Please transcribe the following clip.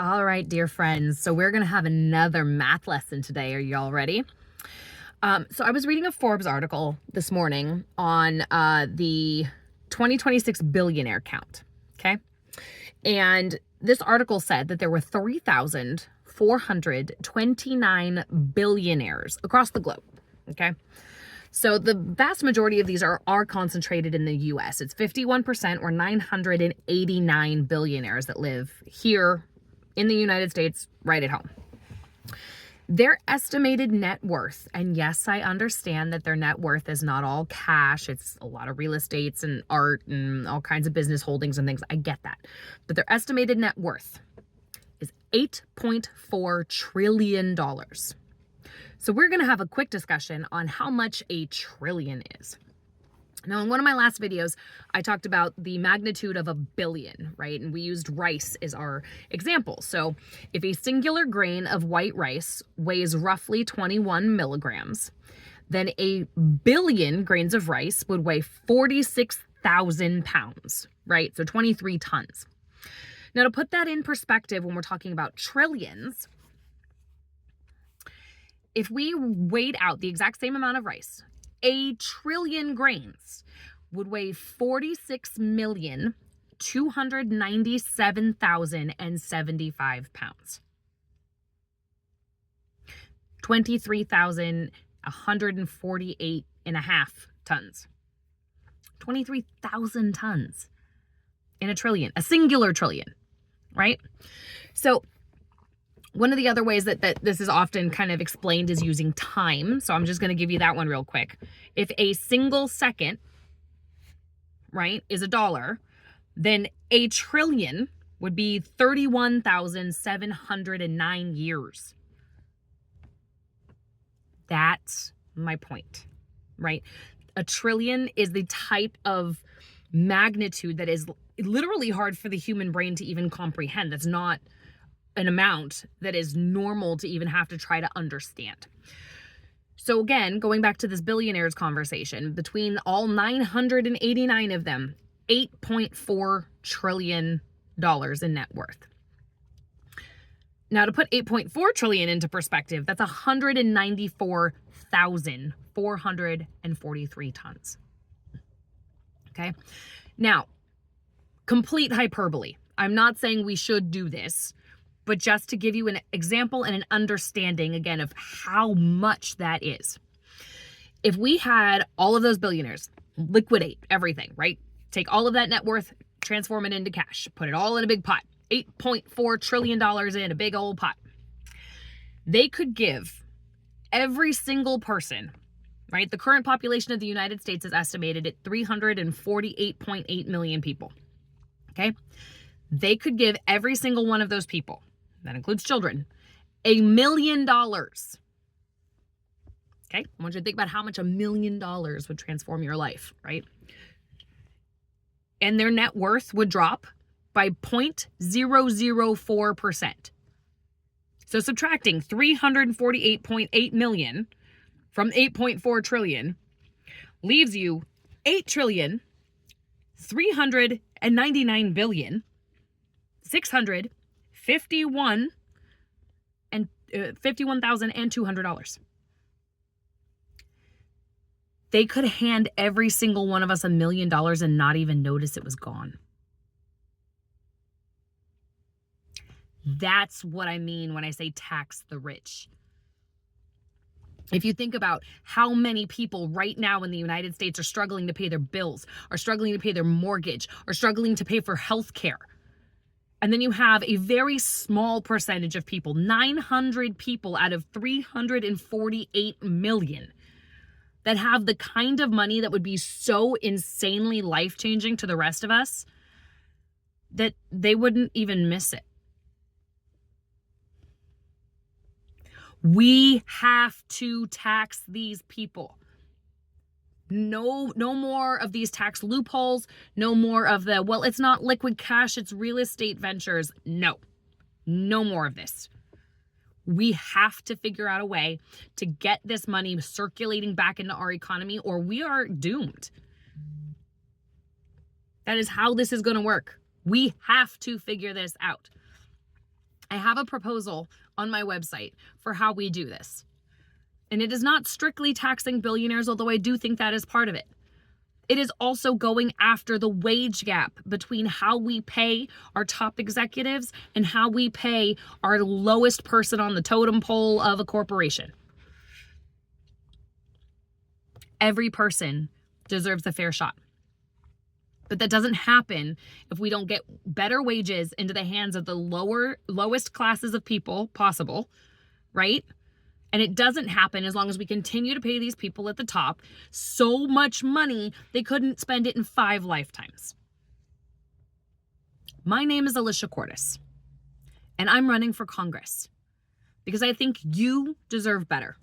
All right, dear friends. So we're going to have another math lesson today. Are y'all ready? So I was reading a Forbes article this morning on the 2026 billionaire count. Okay. And this article said that there were 3,429 billionaires across the globe. Okay. So the vast majority of these are concentrated in the US. It's 51% or 989 billionaires that live here in the United States, right at home. Their estimated net worth, and yes, I understand that their net worth is not all cash. It's a lot of real estates and art and all kinds of business holdings and things. I get that. But their estimated net worth is $8.4 trillion. So we're going to have a quick discussion on how much a trillion is. Now, in one of my last videos, I talked about the magnitude of a billion, right? And we used rice as our example. So if a singular grain of white rice weighs roughly 21 milligrams, then a billion grains of rice would weigh 46,000 pounds, right? So 23 tons. Now, to put that in perspective, when we're talking about trillions, if we weighed out the exact same amount of rice, a trillion grains would weigh 46,297,075 pounds. 23,148 and a half tons. 23,000 tons in a trillion, a singular trillion, right? So one of the other ways that this is often kind of explained is using time. So I'm just going to give you that one real quick. If a single second, right, is $1, then a trillion would be 31,709 years. That's my point, right? A trillion is the type of magnitude that is literally hard for the human brain to even comprehend. That's not an amount that is normal to even have to try to understand. So again, going back to this billionaires conversation, between all 989 of them, $8.4 trillion in net worth. Now, to put 8.4 trillion into perspective, that's 194,443 tons. Okay. Now, complete hyperbole. I'm not saying we should do this, but just to give you an example and an understanding, again, of how much that is. If we had all of those billionaires liquidate everything, right? Take all of that net worth, transform it into cash, put it all in a big pot, $8.4 trillion in a big old pot. They could give every single person, right? The current population of the United States is estimated at 348.8 million people. Okay? They could give every single one of those people, that includes children, $1 million. Okay? I want you to think about how much $1 million would transform your life, right? And their net worth would drop by 0.004%. So subtracting 348.8 million from 8.4 trillion leaves you 8,399,651,200. They could hand every single one of us $1 million and not even notice it was gone. That's what I mean when I say tax the rich. If you think about how many people right now in the United States are struggling to pay their bills, are struggling to pay their mortgage, are struggling to pay for health care. And then you have a very small percentage of people, 900 people out of 348 million, that have the kind of money that would be so insanely life-changing to the rest of us that they wouldn't even miss it. We have to tax these people. No more of these tax loopholes. No more of the, well, it's not liquid cash, it's real estate ventures. No more of this. We have to figure out a way to get this money circulating back into our economy, or we are doomed. That is how this is going to work. We have to figure this out. I have a proposal on my website for how we do this. And it is not strictly taxing billionaires, although I do think that is part of it. It is also going after the wage gap between how we pay our top executives and how we pay our lowest person on the totem pole of a corporation. Every person deserves a fair shot. But that doesn't happen if we don't get better wages into the hands of the lowest classes of people possible, right? And it doesn't happen as long as we continue to pay these people at the top so much money they couldn't spend it in 5 lifetimes. My name is Alicia Cordes, and I'm running for Congress because I think you deserve better.